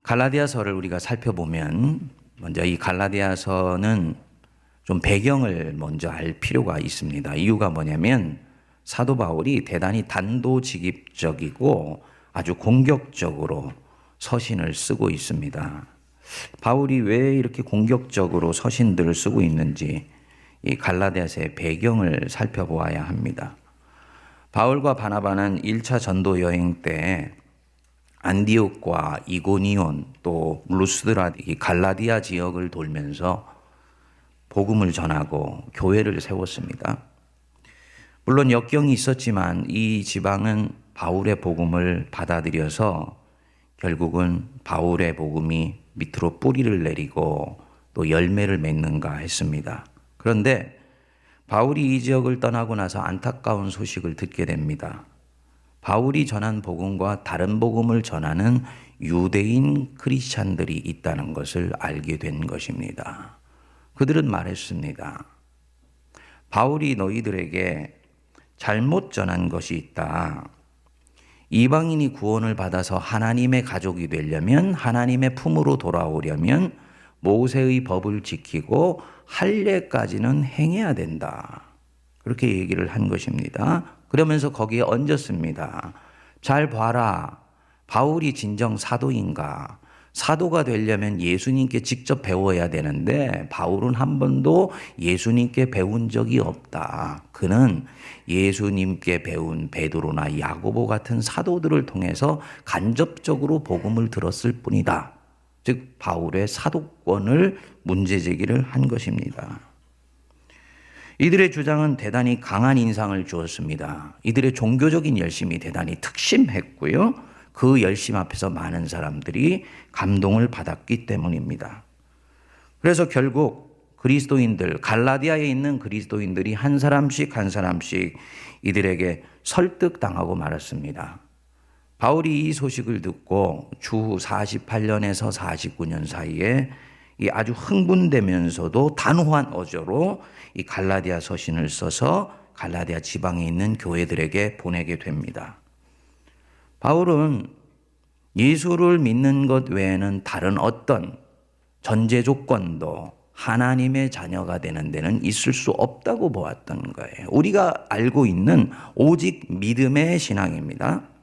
갈라디아서를 우리가 살펴보면 먼저 이 갈라디아서는 좀 배경을 먼저 알 필요가 있습니다. 이유가 뭐냐면 사도 바울이 대단히 단도직입적이고 아주 공격적으로 서신을 쓰고 있습니다. 바울이 왜 이렇게 공격적으로 서신들을 쓰고 있는지 이 갈라디아서의 배경을 살펴보아야 합니다. 바울과 바나바는 1차 전도 여행 때 안디옥과 이고니온 또 루스드라 이 갈라디아 지역을 돌면서 복음을 전하고 교회를 세웠습니다. 물론 역경이 있었지만 이 지방은 바울의 복음을 받아들여서 결국은 바울의 복음이 밑으로 뿌리를 내리고 또 열매를 맺는가 했습니다. 그런데 바울이 이 지역을 떠나고 나서 안타까운 소식을 듣게 됩니다. 바울이 전한 복음과 다른 복음을 전하는 유대인 크리스찬들이 있다는 것을 알게 된 것입니다. 그들은 말했습니다. 바울이 너희들에게 잘못 전한 것이 있다. 이방인이 구원을 받아서 하나님의 가족이 되려면, 하나님의 품으로 돌아오려면 모세의 법을 지키고 할례까지는 행해야 된다. 그렇게 얘기를 한 것입니다. 그러면서 거기에 얹었습니다. 잘 봐라. 바울이 진정 사도인가? 사도가 되려면 예수님께 직접 배워야 되는데 바울은 한 번도 예수님께 배운 적이 없다. 그는 예수님께 배운 베드로나 야고보 같은 사도들을 통해서 간접적으로 복음을 들었을 뿐이다. 즉 바울의 사도권을 문제 제기를 한 것입니다. 이들의 주장은 대단히 강한 인상을 주었습니다. 이들의 종교적인 열심이 대단히 특심했고요. 그 열심 앞에서 많은 사람들이 감동을 받았기 때문입니다. 그래서 결국 그리스도인들, 갈라디아에 있는 그리스도인들이 한 사람씩 한 사람씩 이들에게 설득당하고 말았습니다. 바울이 이 소식을 듣고 주 48년에서 49년 사이에 이 아주 흥분되면서도 단호한 어조로 이 갈라디아 서신을 써서 갈라디아 지방에 있는 교회들에게 보내게 됩니다. 바울은 예수를 믿는 것 외에는 다른 어떤 전제 조건도 하나님의 자녀가 되는 데는 있을 수 없다고 보았던 거예요. 우리가 알고 있는 오직 믿음의 신앙입니다.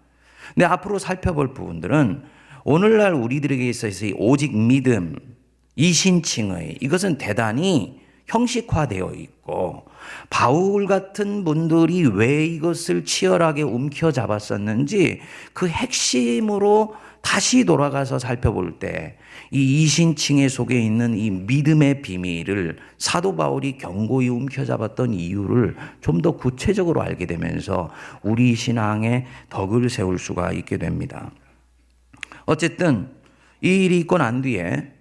근데 앞으로 살펴볼 부분들은 오늘날 우리들에게 있어서 오직 믿음, 이 신칭의 이것은 대단히 형식화되어 있고 바울 같은 분들이 왜 이것을 치열하게 움켜잡았었는지 그 핵심으로 다시 돌아가서 살펴볼 때 이 이신칭의 속에 있는 이 믿음의 비밀을 사도 바울이 견고히 움켜잡았던 이유를 좀 더 구체적으로 알게 되면서 우리 신앙에 덕을 세울 수가 있게 됩니다. 어쨌든 이 일이 있고 난 뒤에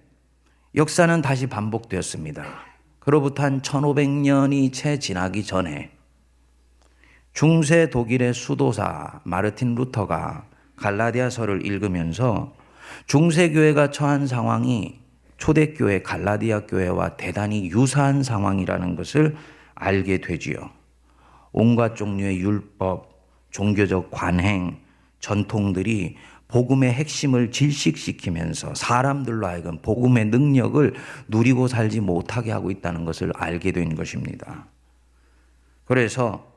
역사는 다시 반복되었습니다. 그로부터 한 1500년이 채 지나기 전에 중세 독일의 수도사 마르틴 루터가 갈라디아서를 읽으면서 중세교회가 처한 상황이 초대교회 갈라디아 교회와 대단히 유사한 상황이라는 것을 알게 되지요. 온갖 종류의 율법, 종교적 관행, 전통들이 복음의 핵심을 질식시키면서 사람들로 하여금 복음의 능력을 누리고 살지 못하게 하고 있다는 것을 알게 된 것입니다. 그래서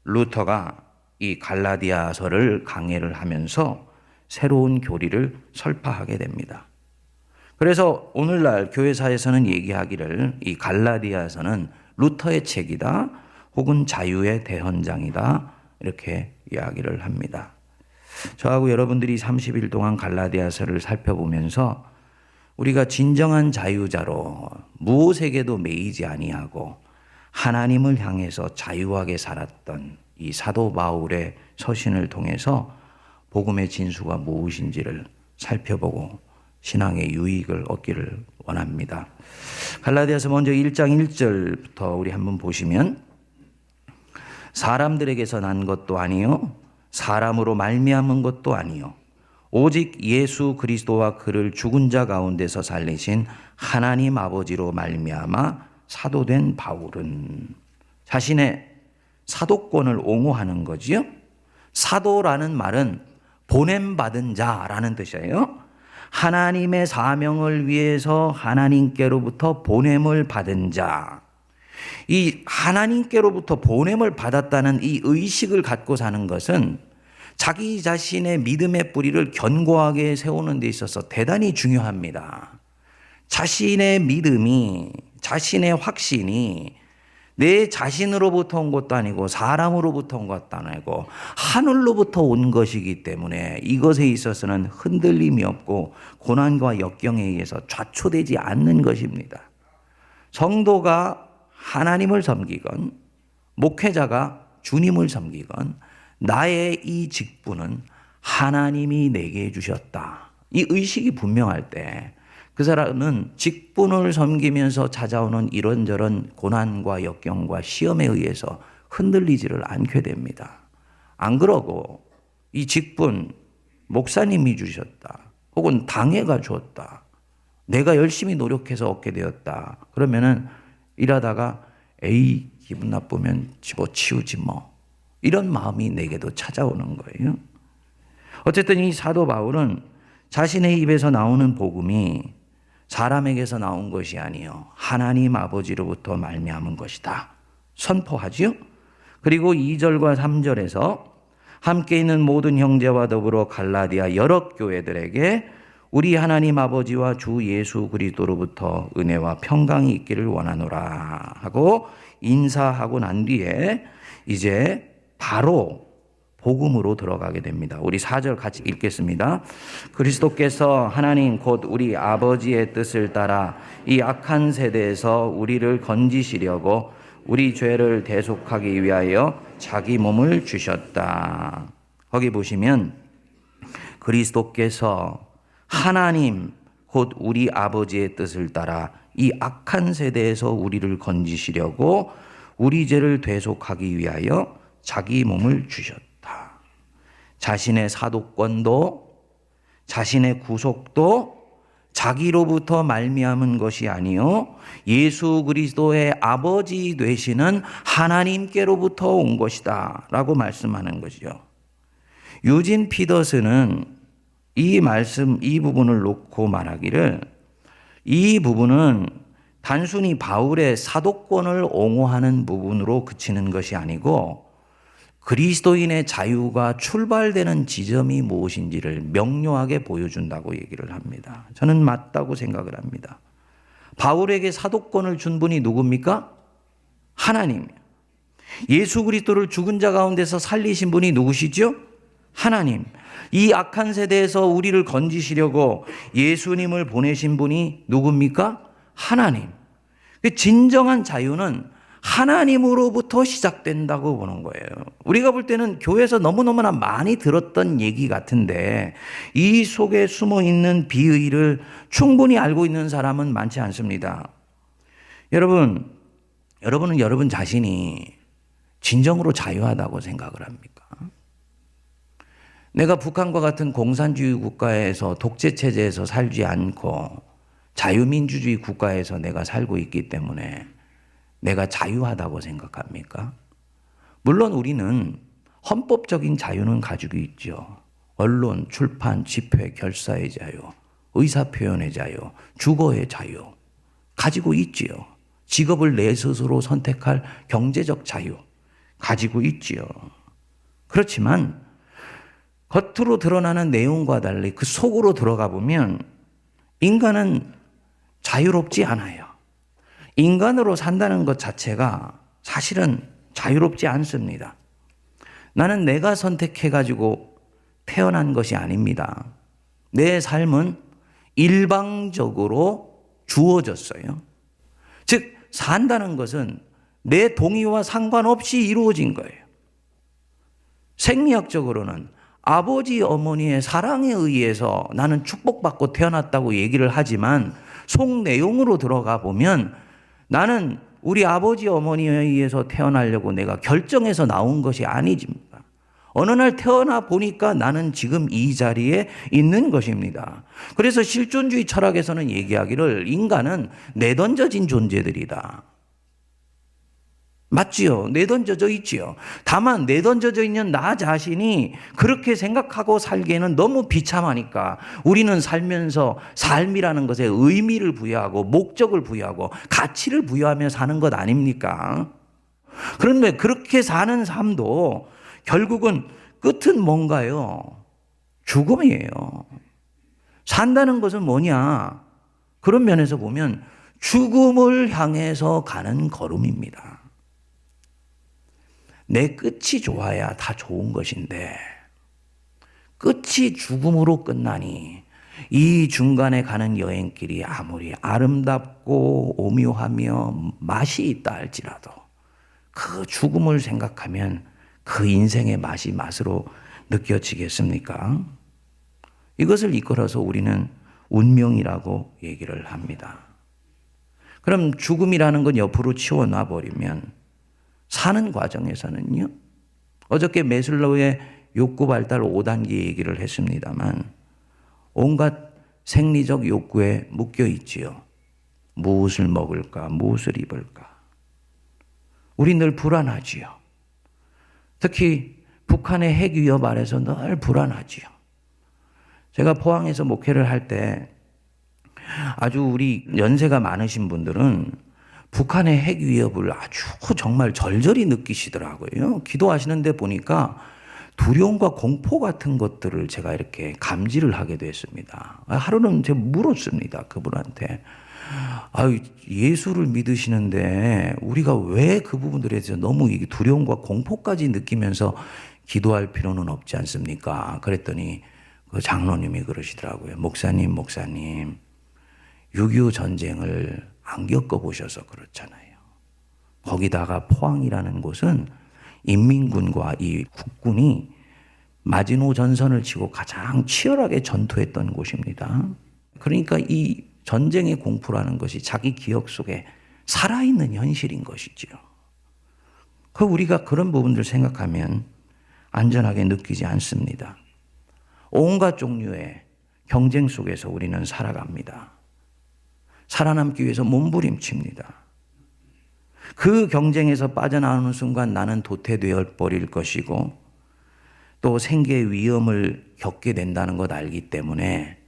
루터가 이 갈라디아서를 강해를 하면서 새로운 교리를 설파하게 됩니다. 그래서 오늘날 교회사에서는 얘기하기를 이 갈라디아서는 루터의 책이다 혹은 자유의 대헌장이다 이렇게 이야기를 합니다. 저하고 여러분들이 30일 동안 갈라디아서를 살펴보면서 우리가 진정한 자유자로 무엇에게도 매이지 아니하고 하나님을 향해서 자유하게 살았던 이 사도 바울의 서신을 통해서 복음의 진수가 무엇인지를 살펴보고 신앙의 유익을 얻기를 원합니다. 갈라디아서 먼저 1장 1절부터 우리 한번 보시면 사람들에게서 난 것도 아니요 사람으로 말미암은 것도 아니요 오직 예수 그리스도와 그를 죽은 자 가운데서 살리신 하나님 아버지로 말미암아 사도된 바울은 자신의 사도권을 옹호하는 거지요. 사도라는 말은 보냄받은 자라는 뜻이에요. 하나님의 사명을 위해서 하나님께로부터 보냄을 받은 자. 이 하나님께로부터 보냄을 받았다는 이 의식을 갖고 사는 것은 자기 자신의 믿음의 뿌리를 견고하게 세우는 데 있어서 대단히 중요합니다. 자신의 믿음이, 자신의 확신이 내 자신으로부터 온 것도 아니고 사람으로부터 온 것도 아니고 하늘로부터 온 것이기 때문에 이것에 있어서는 흔들림이 없고 고난과 역경에 의해서 좌초되지 않는 것입니다. 성도가 하나님을 섬기건 목회자가 주님을 섬기건 나의 이 직분은 하나님이 내게 주셨다. 이 의식이 분명할 때 그 사람은 직분을 섬기면서 찾아오는 이런저런 고난과 역경과 시험에 의해서 흔들리지를 않게 됩니다. 안 그러고 이 직분 목사님이 주셨다. 혹은 당회가 주었다. 내가 열심히 노력해서 얻게 되었다. 그러면은 일하다가 에이 기분 나쁘면 집어치우지 뭐. 이런 마음이 내게도 찾아오는 거예요. 어쨌든 이 사도 바울은 자신의 입에서 나오는 복음이 사람에게서 나온 것이 아니요 하나님 아버지로부터 말미암은 것이다. 선포하지요. 그리고 2절과 3절에서 함께 있는 모든 형제와 더불어 갈라디아 여러 교회들에게 우리 하나님 아버지와 주 예수 그리스도로부터 은혜와 평강이 있기를 원하노라 하고 인사하고 난 뒤에 이제 바로 복음으로 들어가게 됩니다. 우리 4절 같이 읽겠습니다. 그리스도께서 하나님 곧 우리 아버지의 뜻을 따라 이 악한 세대에서 우리를 건지시려고 우리 죄를 대속하기 위하여 자기 몸을 주셨다. 거기 보시면 그리스도께서 하나님 곧 우리 아버지의 뜻을 따라 이 악한 세대에서 우리를 건지시려고 우리 죄를 대속하기 위하여 자기 몸을 주셨다. 자신의 사도권도 자신의 구속도 자기로부터 말미암은 것이 아니요 예수 그리스도의 아버지 되시는 하나님께로부터 온 것이다 라고 말씀하는 것이죠. 유진 피더스는 이 말씀, 이 부분을 놓고 말하기를 이 부분은 단순히 바울의 사도권을 옹호하는 부분으로 그치는 것이 아니고 그리스도인의 자유가 출발되는 지점이 무엇인지를 명료하게 보여준다고 얘기를 합니다. 저는 맞다고 생각을 합니다. 바울에게 사도권을 준 분이 누굽니까? 하나님. 예수 그리스도를 죽은 자 가운데서 살리신 분이 누구시죠? 하나님. 이 악한 세대에서 우리를 건지시려고 예수님을 보내신 분이 누굽니까? 하나님. 진정한 자유는 하나님으로부터 시작된다고 보는 거예요. 우리가 볼 때는 교회에서 너무너무나 많이 들었던 얘기 같은데 이 속에 숨어 있는 비의를 충분히 알고 있는 사람은 많지 않습니다. 여러분은 여러분 자신이 진정으로 자유하다고 생각을 합니까? 내가 북한과 같은 공산주의 국가에서 독재 체제에서 살지 않고 자유민주주의 국가에서 내가 살고 있기 때문에 내가 자유하다고 생각합니까? 물론 우리는 헌법적인 자유는 가지고 있죠. 언론, 출판, 집회, 결사의 자유, 의사표현의 자유, 주거의 자유 가지고 있지요. 직업을 내 스스로 선택할 경제적 자유 가지고 있지요. 그렇지만 겉으로 드러나는 내용과 달리 그 속으로 들어가 보면 인간은 자유롭지 않아요. 인간으로 산다는 것 자체가 사실은 자유롭지 않습니다. 나는 내가 선택해가지고 태어난 것이 아닙니다. 내 삶은 일방적으로 주어졌어요. 즉, 산다는 것은 내 동의와 상관없이 이루어진 거예요. 생리학적으로는 아버지, 어머니의 사랑에 의해서 나는 축복받고 태어났다고 얘기를 하지만 속 내용으로 들어가 보면 나는 우리 아버지 어머니에 의해서 태어나려고 내가 결정해서 나온 것이 아니집니다. 어느 날 태어나 보니까 나는 지금 이 자리에 있는 것입니다. 그래서 실존주의 철학에서는 얘기하기를 인간은 내던져진 존재들이다. 맞지요? 내던져져 있지요. 다만 내던져져 있는 나 자신이 그렇게 생각하고 살기에는 너무 비참하니까 우리는 살면서 삶이라는 것에 의미를 부여하고 목적을 부여하고 가치를 부여하며 사는 것 아닙니까? 그런데 그렇게 사는 삶도 결국은 끝은 뭔가요? 죽음이에요. 산다는 것은 뭐냐? 그런 면에서 보면 죽음을 향해서 가는 걸음입니다. 내 끝이 좋아야 다 좋은 것인데 끝이 죽음으로 끝나니 이 중간에 가는 여행길이 아무리 아름답고 오묘하며 맛이 있다 할지라도 그 죽음을 생각하면 그 인생의 맛이 맛으로 느껴지겠습니까? 이것을 이끌어서 우리는 운명이라고 얘기를 합니다. 그럼 죽음이라는 건 옆으로 치워놔 버리면 사는 과정에서는요. 어저께 매슬로우의 욕구 발달 5단계 얘기를 했습니다만 온갖 생리적 욕구에 묶여 있지요. 무엇을 먹을까? 무엇을 입을까? 우리 늘 불안하지요. 특히 북한의 핵 위협 아래서 늘 불안하지요. 제가 포항에서 목회를 할 때 아주 우리 연세가 많으신 분들은 북한의 핵 위협을 아주 정말 절절히 느끼시더라고요. 기도하시는데 보니까 두려움과 공포 같은 것들을 제가 이렇게 감지를 하게 됐습니다. 하루는 제가 물었습니다. 그분한테. 예수를 믿으시는데 우리가 왜 그 부분들에 대해서 너무 두려움과 공포까지 느끼면서 기도할 필요는 없지 않습니까? 그랬더니 그 장로님이 그러시더라고요. 목사님, 6.25 전쟁을 안 겪어보셔서 그렇잖아요. 거기다가 포항이라는 곳은 인민군과 이 국군이 마지노 전선을 치고 가장 치열하게 전투했던 곳입니다. 그러니까 이 전쟁의 공포라는 것이 자기 기억 속에 살아있는 현실인 것이지요. 우리가 그런 부분들 생각하면 안전하게 느끼지 않습니다. 온갖 종류의 경쟁 속에서 우리는 살아갑니다. 살아남기 위해서 몸부림칩니다. 그 경쟁에서 빠져나오는 순간 나는 도태되어 버릴 것이고 또 생계의 위험을 겪게 된다는 것 알기 때문에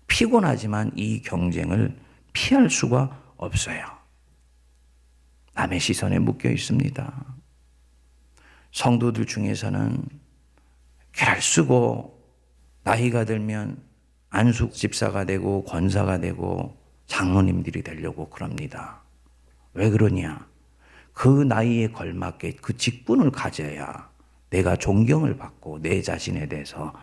피곤하지만 이 경쟁을 피할 수가 없어요. 남의 시선에 묶여 있습니다. 성도들 중에서는 괴를 쓰고 나이가 들면 안숙 집사가 되고 권사가 되고 장로님들이 되려고 그럽니다. 왜 그러냐? 그 나이에 걸맞게 그 직분을 가져야 내가 존경을 받고 내 자신에 대해서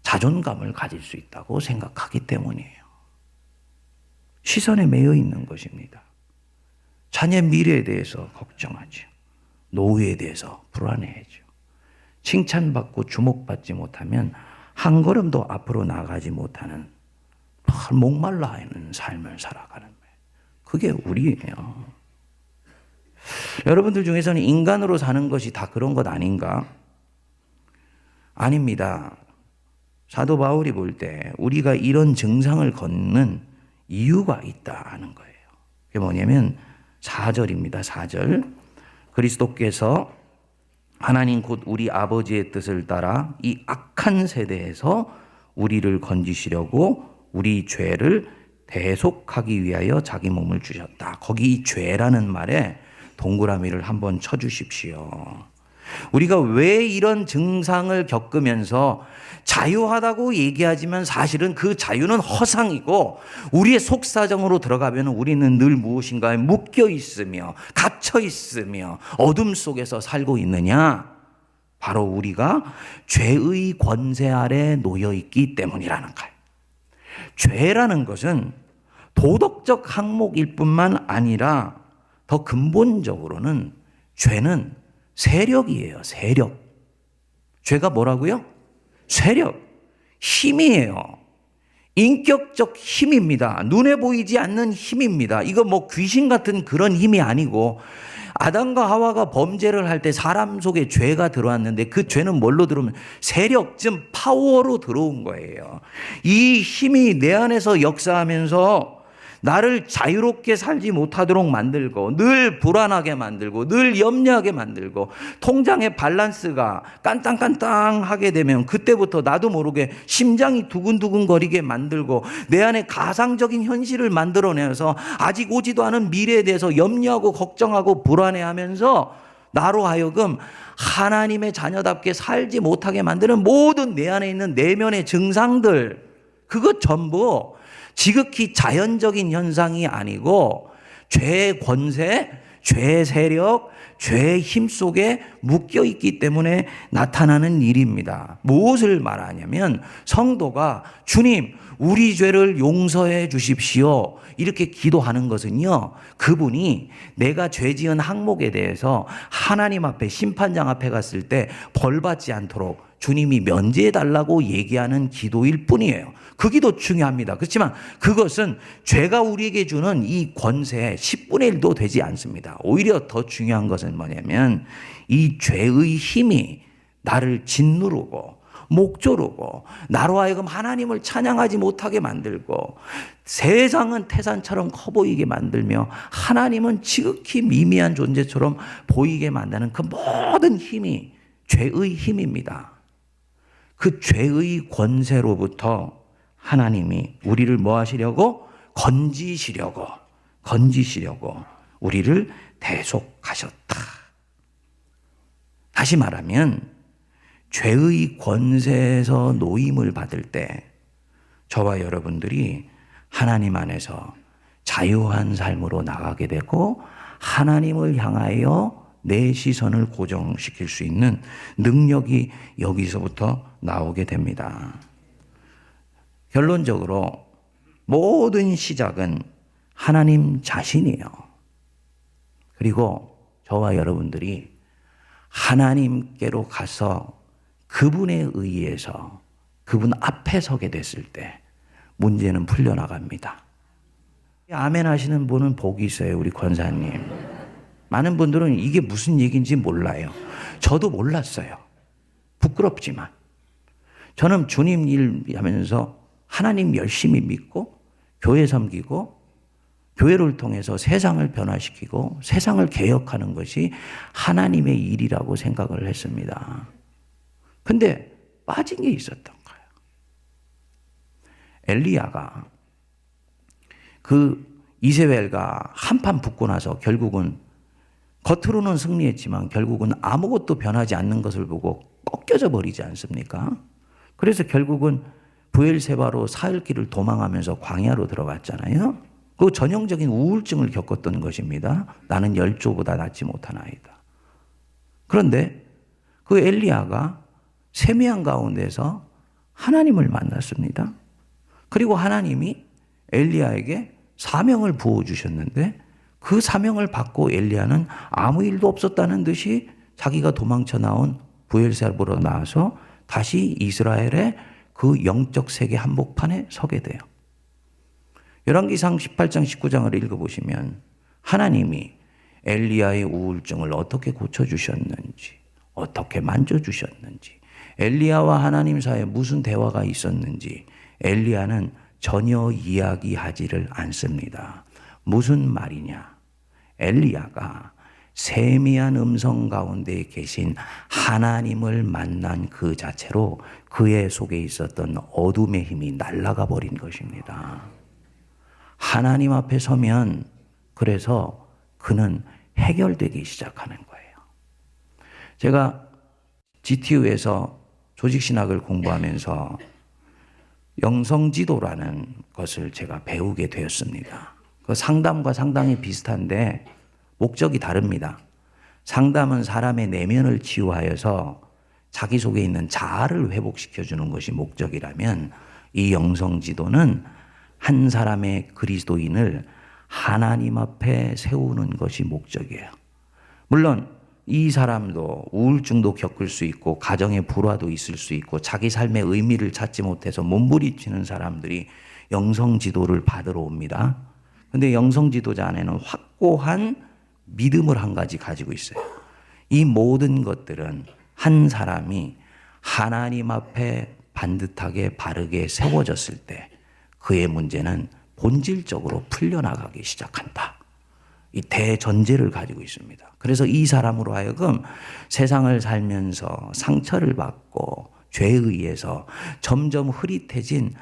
자존감을 가질 수 있다고 생각하기 때문이에요. 시선에 매여 있는 것입니다. 자녀 미래에 대해서 걱정하죠. 노후에 대해서 불안해하죠. 칭찬받고 주목받지 못하면 한 걸음도 앞으로 나가지 못하는 목말라 있는 삶을 살아가는 거예요. 그게 우리예요. 여러분들 중에서는 인간으로 사는 것이 다 그런 것 아닌가? 아닙니다. 사도 바울이 볼 때 우리가 이런 증상을 걷는 이유가 있다는 거예요. 그게 뭐냐면 4절입니다. 4절. 그리스도께서 하나님 곧 우리 아버지의 뜻을 따라 이 악한 세대에서 우리를 건지시려고 우리 죄를 대속하기 위하여 자기 몸을 주셨다. 거기 이 죄라는 말에 동그라미를 한번 쳐주십시오. 우리가 왜 이런 증상을 겪으면서 자유하다고 얘기하지만 사실은 그 자유는 허상이고 우리의 속사정으로 들어가면 우리는 늘 무엇인가에 묶여 있으며 갇혀 있으며 어둠 속에서 살고 있느냐? 바로 우리가 죄의 권세 아래 놓여 있기 때문이라는 거예요. 죄라는 것은 도덕적 항목일 뿐만 아니라 더 근본적으로는 죄는 세력이에요. 세력. 죄가 뭐라고요? 세력. 힘이에요. 인격적 힘입니다. 눈에 보이지 않는 힘입니다. 이거 뭐 귀신 같은 그런 힘이 아니고 아담과 하와가 범죄를 할 때 사람 속에 죄가 들어왔는데 그 죄는 뭘로 들어오면 세력, 즉 파워로 들어온 거예요. 이 힘이 내 안에서 역사하면서 나를 자유롭게 살지 못하도록 만들고 늘 불안하게 만들고 늘 염려하게 만들고 통장의 밸런스가 깐땅깐땅하게 되면 그때부터 나도 모르게 심장이 두근두근거리게 만들고 내 안에 가상적인 현실을 만들어내서 아직 오지도 않은 미래에 대해서 염려하고 걱정하고 불안해하면서 나로 하여금 하나님의 자녀답게 살지 못하게 만드는 모든 내 안에 있는 내면의 증상들, 그것 전부 지극히 자연적인 현상이 아니고 죄의 권세, 죄의 세력, 죄의 힘 속에 묶여 있기 때문에 나타나는 일입니다. 무엇을 말하냐면 성도가 주님, 우리 죄를 용서해 주십시오, 이렇게 기도하는 것은요, 그분이 내가 죄 지은 항목에 대해서 하나님 앞에 심판장 앞에 갔을 때 벌받지 않도록 주님이 면제해 달라고 얘기하는 기도일 뿐이에요. 그 기도 중요합니다. 그렇지만 그것은 죄가 우리에게 주는 이 권세의 10분의 1도 되지 않습니다. 오히려 더 중요한 것은 뭐냐면 이 죄의 힘이 나를 짓누르고 목조르고 나로 하여금 하나님을 찬양하지 못하게 만들고 세상은 태산처럼 커 보이게 만들며 하나님은 지극히 미미한 존재처럼 보이게 만드는 그 모든 힘이 죄의 힘입니다. 그 죄의 권세로부터 하나님이 우리를 뭐 하시려고? 건지시려고 우리를 대속하셨다. 다시 말하면 죄의 권세에서 노임을 받을 때 저와 여러분들이 하나님 안에서 자유한 삶으로 나가게 되고 하나님을 향하여 내 시선을 고정시킬 수 있는 능력이 여기서부터 나오게 됩니다. 결론적으로 모든 시작은 하나님 자신이에요. 그리고 저와 여러분들이 하나님께로 가서 그분에 의해서 그분 앞에 서게 됐을 때 문제는 풀려나갑니다. 아멘 하시는 분은 복이 있어요. 우리 권사님. 많은 분들은 이게 무슨 얘기인지 몰라요. 저도 몰랐어요. 부끄럽지만 저는 주님 일 하면서 하나님 열심히 믿고 교회 섬기고 교회를 통해서 세상을 변화시키고 세상을 개혁하는 것이 하나님의 일이라고 생각을 했습니다. 근데 빠진 게 있었던 거예요. 엘리야가 그 이세벨과 한판 붙고 나서 결국은 겉으로는 승리했지만 결국은 아무것도 변하지 않는 것을 보고 꺾여져 버리지 않습니까? 그래서 결국은 브엘세바로 사흘길을 도망하면서 광야로 들어갔잖아요. 그 전형적인 우울증을 겪었던 것입니다. 나는 열조보다 낫지 못한 아이다. 그런데 그 엘리야가 세미한 가운데서 하나님을 만났습니다. 그리고 하나님이 엘리야에게 사명을 부어주셨는데 그 사명을 받고 엘리야는 아무 일도 없었다는 듯이 자기가 도망쳐 나온 브엘세바로 나와서 다시 이스라엘의 그 영적 세계 한복판에 서게 돼요. 열왕기상 18장 19장을 읽어보시면 하나님이 엘리야의 우울증을 어떻게 고쳐주셨는지, 어떻게 만져주셨는지, 엘리야와 하나님 사이에 무슨 대화가 있었는지 엘리야는 전혀 이야기하지를 않습니다. 무슨 말이냐? 엘리야가 세미한 음성 가운데 계신 하나님을 만난 그 자체로 그의 속에 있었던 어둠의 힘이 날아가 버린 것입니다. 하나님 앞에 서면 그래서 그는 해결되기 시작하는 거예요. 제가 GTU에서 조직신학을 공부하면서 영성지도라는 것을 제가 배우게 되었습니다. 그 상담과 상당히 비슷한데 목적이 다릅니다. 상담은 사람의 내면을 치유하여서 자기 속에 있는 자아를 회복시켜주는 것이 목적이라면 이 영성지도는 한 사람의 그리스도인을 하나님 앞에 세우는 것이 목적이에요. 물론 이 사람도 우울증도 겪을 수 있고 가정의 불화도 있을 수 있고 자기 삶의 의미를 찾지 못해서 몸부림치는 사람들이 영성지도를 받으러 옵니다. 근데 영성지도자 안에는 확고한 믿음을 한 가지 가지고 있어요. 이 모든 것들은 한 사람이 하나님 앞에 반듯하게 바르게 세워졌을 때 그의 문제는 본질적으로 풀려나가기 시작한다. 이 대전제를 가지고 있습니다. 그래서 이 사람으로 하여금 세상을 살면서 상처를 받고 죄에 의해서 점점 흐릿해진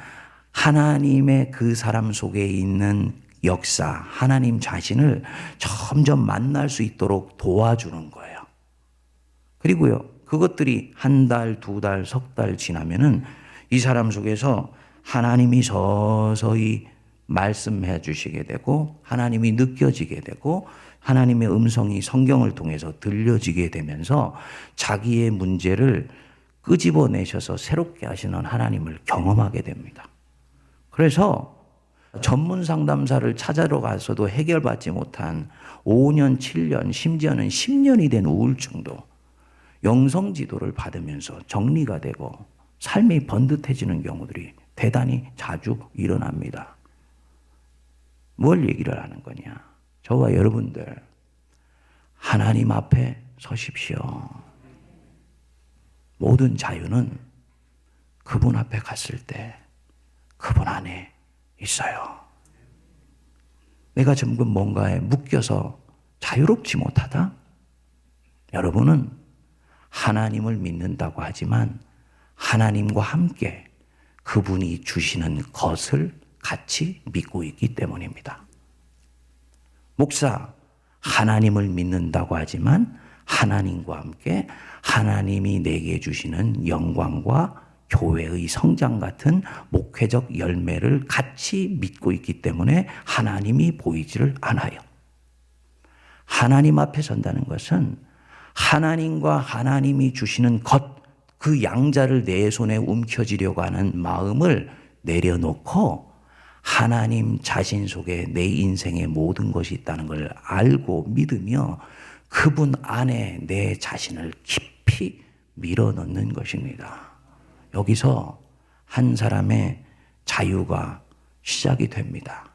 하나님의 그 사람 속에 있는 역사, 하나님 자신을 점점 만날 수 있도록 도와주는 거예요. 그리고요, 그것들이 한 달, 두 달, 석 달 지나면은 이 사람 속에서 하나님이 서서히 말씀해 주시게 되고 하나님이 느껴지게 되고 하나님의 음성이 성경을 통해서 들려지게 되면서 자기의 문제를 끄집어내셔서 새롭게 하시는 하나님을 경험하게 됩니다. 그래서 전문 상담사를 찾아러 가서도 해결받지 못한 5년, 7년, 심지어는 10년이 된 우울증도 영성 지도를 받으면서 정리가 되고 삶이 번듯해지는 경우들이 대단히 자주 일어납니다. 뭘 얘기를 하는 거냐? 저와 여러분들 하나님 앞에 서십시오. 모든 자유는 그분 앞에 갔을 때 그분 안에 있어요. 내가 지금 뭔가에 묶여서 자유롭지 못하다? 여러분은 하나님을 믿는다고 하지만 하나님과 함께 그분이 주시는 것을 같이 믿고 있기 때문입니다. 목사, 하나님을 믿는다고 하지만 하나님과 함께 하나님이 내게 주시는 영광과 교회의 성장 같은 목회적 열매를 같이 믿고 있기 때문에 하나님이 보이지를 않아요. 하나님 앞에 선다는 것은 하나님과 하나님이 주시는 것, 그 양자를 내 손에 움켜쥐려고 하는 마음을 내려놓고 하나님 자신 속에 내 인생의 모든 것이 있다는 걸 알고 믿으며 그분 안에 내 자신을 깊이 밀어넣는 것입니다. 여기서 한 사람의 자유가 시작이 됩니다.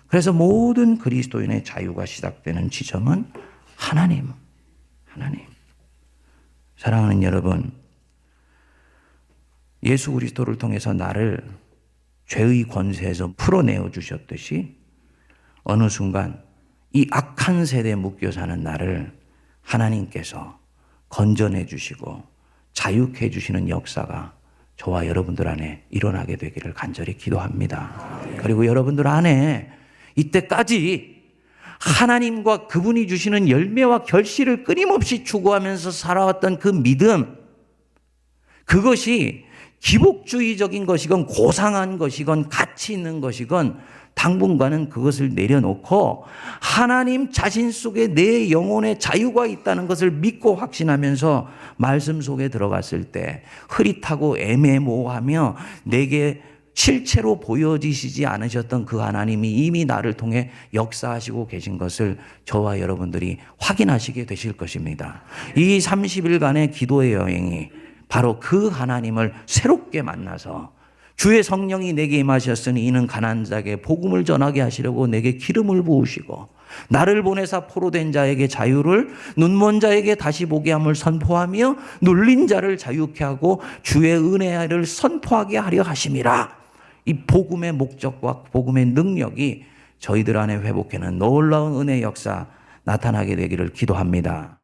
그래서 모든 그리스도인의 자유가 시작되는 지점은 하나님. 사랑하는 여러분, 예수 그리스도를 통해서 나를 죄의 권세에서 풀어내어 주셨듯이 어느 순간 이 악한 세대에 묶여 사는 나를 하나님께서 건져내 주시고 자유케 해주시는 역사가 저와 여러분들 안에 일어나게 되기를 간절히 기도합니다. 그리고 여러분들 안에 이때까지 하나님과 그분이 주시는 열매와 결실을 끊임없이 추구하면서 살아왔던 그 믿음, 그것이 기복주의적인 것이건 고상한 것이건 가치 있는 것이건 당분간은 그것을 내려놓고 하나님 자신 속에 내 영혼의 자유가 있다는 것을 믿고 확신하면서 말씀 속에 들어갔을 때 흐릿하고 애매모호하며 내게 실체로 보여지시지 않으셨던 그 하나님이 이미 나를 통해 역사하시고 계신 것을 저와 여러분들이 확인하시게 되실 것입니다. 이 30일간의 기도의 여행이 바로 그 하나님을 새롭게 만나서 주의 성령이 내게 임하셨으니 이는 가난한 자에게 복음을 전하게 하시려고 내게 기름을 부으시고 나를 보내사 포로된 자에게 자유를 눈먼 자에게 다시 보게 함을 선포하며 눌린 자를 자유케 하고 주의 은혜를 선포하게 하려 하심이라. 이 복음의 목적과 복음의 능력이 저희들 안에 회복하는 놀라운 은혜의 역사 나타나게 되기를 기도합니다.